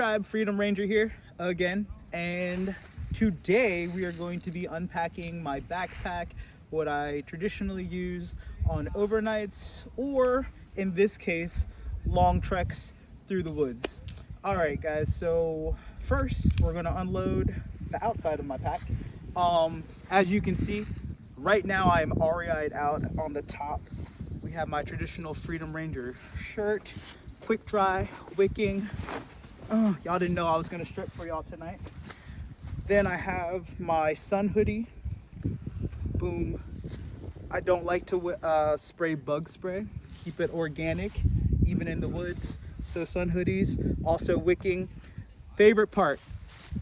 Tribe Freedom Ranger here again, and today we are going to be unpacking my backpack, what I traditionally use on overnights, or in this case, long treks through the woods. All right, guys, so first we're gonna unload the outside of my pack. As you can see, right now I'm REI'd out on the top. We have my traditional Freedom Ranger shirt, quick dry, wicking. Y'all didn't know I was gonna strip for y'all tonight. Then I have my sun hoodie. Boom. I don't like to spray bug spray. Keep it organic, even in the woods. So sun hoodies, also wicking. Favorite part,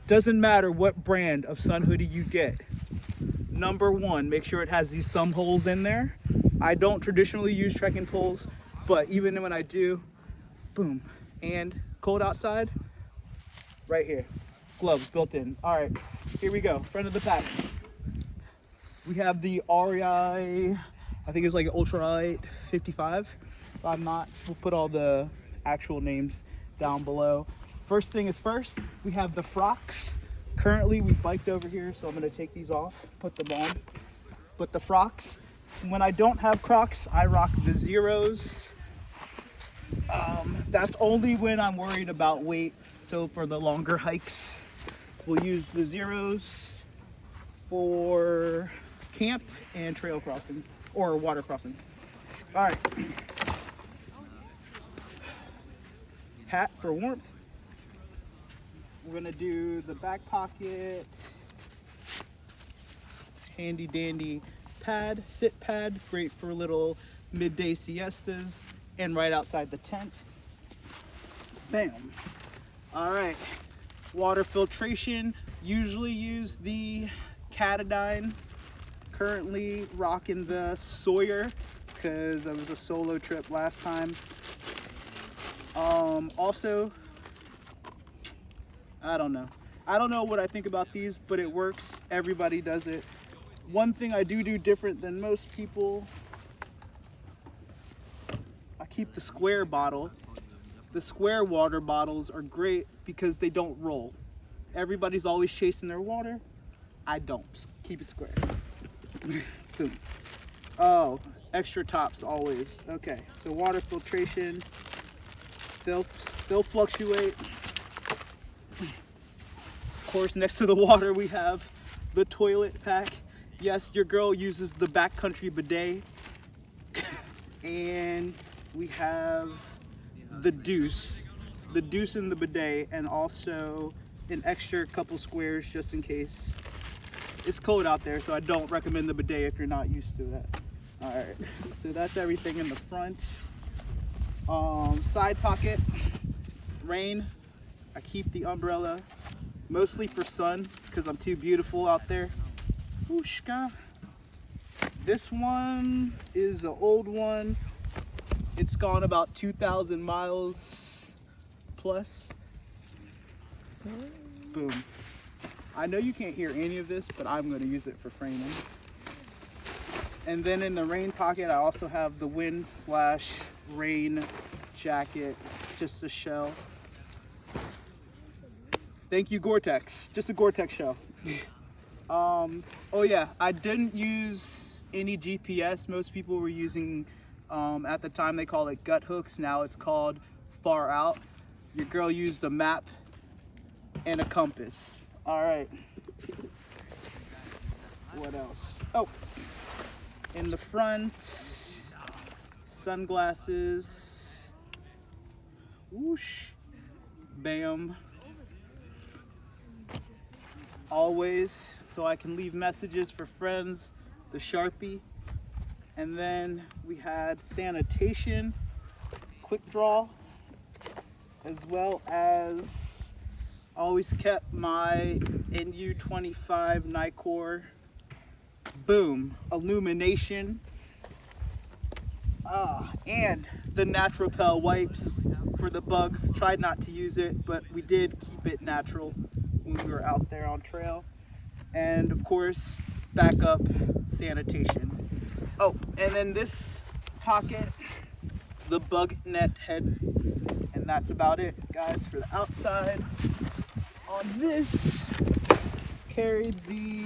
doesn't matter what brand of sun hoodie you get. Number one, make sure it has these thumb holes in there. I don't traditionally use trekking poles, but even when I do, boom. And cold outside, right here. Gloves built in. All right, here we go. Front of the pack. We have the REI, I think it's like Ultralight 55. If I'm not, we'll put all the actual names down below. First thing is first, we have the frocks. Currently, we biked over here, so I'm gonna take these off, put them on. But the frocks, when I don't have Crocs, I rock the Zeros. That's only when I'm worried about weight. So for the longer hikes, we'll use the Zeros for camp and trail crossings or water crossings. All right. Hat for warmth. We're gonna do the back pocket. Handy dandy pad, sit pad, great for little midday siestas, and right outside the tent. Bam. All right, water filtration, usually use the Catadine. Currently rocking the Sawyer because it was a solo trip last time. Also, I don't know what I think about these, but it works. Everybody does it. One thing I do different than most people, I keep the square bottle. The square water bottles are great because they don't roll. Everybody's always chasing their water. I don't. Keep it square. Boom. Oh, extra tops always. Okay, so water filtration. They'll fluctuate. Of course, next to the water we have the toilet pack. Yes, your girl uses the backcountry bidet. And we have the deuce in the bidet, and also an extra couple squares just in case. It's cold out there, so I don't recommend the bidet if you're not used to that. All right, so that's everything in the front. Side pocket, rain. I keep the umbrella mostly for sun because I'm too beautiful out there. Whooshka. This one is an old one. It's gone about 2,000 miles plus. Boom. I know you can't hear any of this, but I'm going to use it for framing. And then in the rain pocket, I also have the wind/rain jacket, just a shell. Thank you, Gore-Tex. Just a Gore-Tex shell. Oh yeah, I didn't use any GPS. Most people were using, at the time they called it gut hooks. Now it's called far out. Your girl used a map and a compass. All right. What else? Oh, in the front, sunglasses. Whoosh. Bam. Always, so I can leave messages for friends, the Sharpie. And then we had sanitation, quick draw, as well as always kept my NU25 Nicor. Boom, illumination. And the Naturopel wipes for the bugs. Tried not to use it, but we did keep it natural when we were out there on trail. And of course, backup sanitation. Oh, and then this pocket, the bug net head, and And that's about it, guys, for the outside. On this, carried the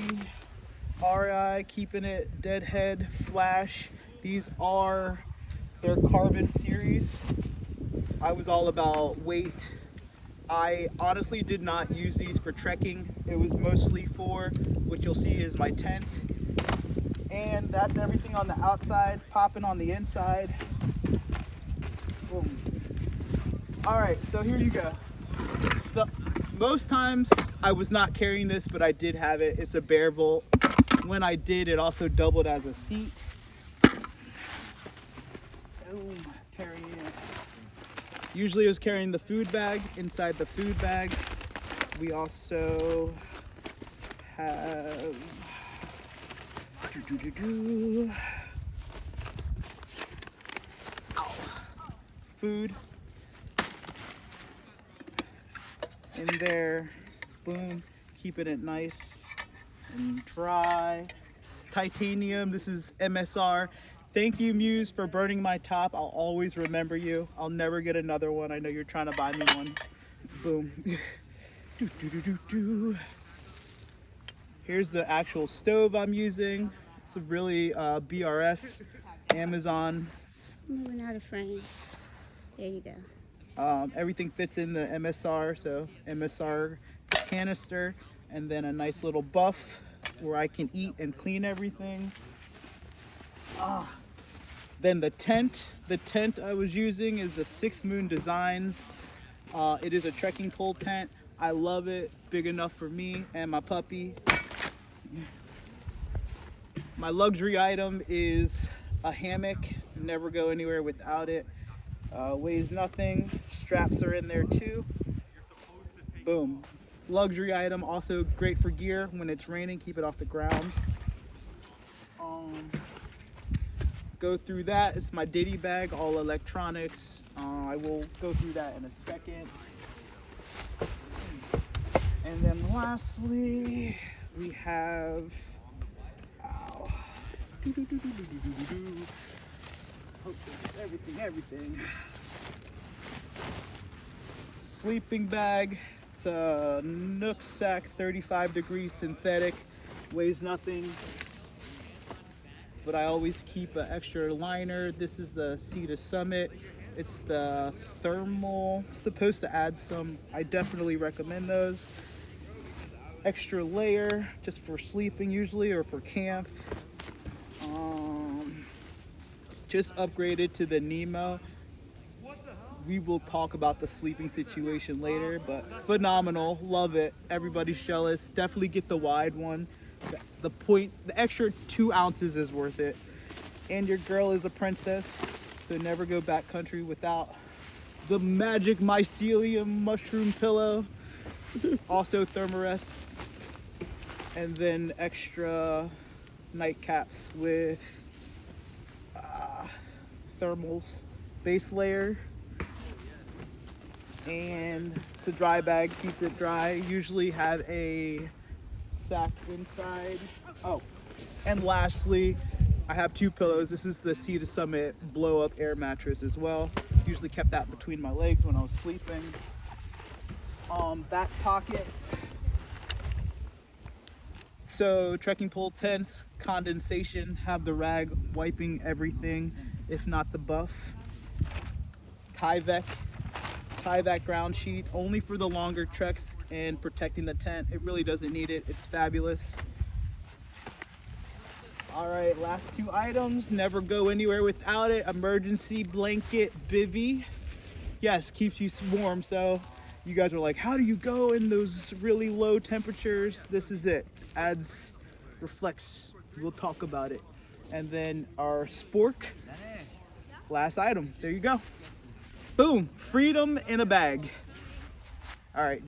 REI Keeping It Deadhead Flash. These are their carbon series. I was all about weight. I honestly did not use these for trekking. It was mostly for what you'll see is my tent. And that's everything on the outside. Popping on the inside. Boom. All right, so here you go. So most times I was not carrying this, but I did have it. It's a BearVault. When I did, it also doubled as a seat. Boom, carrying it. Usually I was carrying the food bag. Inside the food bag, we also have food in there. Boom, keeping it nice and dry. It's titanium. This is MSR. Thank you, Muse, for burning my top. I'll always remember you. I'll never get another one. I know you're trying to buy me one. Boom. Here's the actual stove I'm using. It's a really BRS, Amazon. Moving out of frame. There you go. Everything fits in the MSR, so MSR canister, and then a nice little buff where I can eat and clean everything. Then the tent I was using is the 6 Moon Designs. It is a trekking pole tent. I love it, big enough for me and my puppy. My luxury item is a hammock. Never go anywhere without it. Weighs nothing. Straps are in there too. Boom. Luxury item, also great for gear when it's raining. Keep it off the ground. Go through that. It's my ditty bag, all electronics. I will go through that in a second. And then lastly, we have everything. Sleeping bag. It's a Nook Sack 35 degree synthetic. Weighs nothing. But I always keep an extra liner. This is the C&O Summit. It's the thermal, supposed to add some. I definitely recommend those. Extra layer, just for sleeping usually, or for camp. Just upgraded to the Nemo. We will talk about the sleeping situation later, but phenomenal, love it. Everybody's jealous. Definitely get the wide one. The extra 2 ounces is worth it. And your girl is a princess, so never go backcountry without the magic mycelium mushroom pillow. Also Thermarest. And then extra nightcaps with thermals, base layer. And it's a dry bag, keeps it dry. Usually have a sack inside. Oh, and lastly, I have 2 pillows. This is the C&O Summit blow up air mattress as well. Usually kept that between my legs when I was sleeping. Back pocket. So trekking pole tents, condensation, have the rag wiping everything, if not the buff. Tyvek ground sheet, only for the longer treks and protecting the tent. It really doesn't need it. It's fabulous. All right, last 2 items. Never go anywhere without it. Emergency blanket bivvy. Yes, keeps you warm. So you guys are like, how do you go in those really low temperatures? This is it. Reflects. We'll talk about it. And then our spork. Last item. There you go. Boom. Freedom in a bag. All right.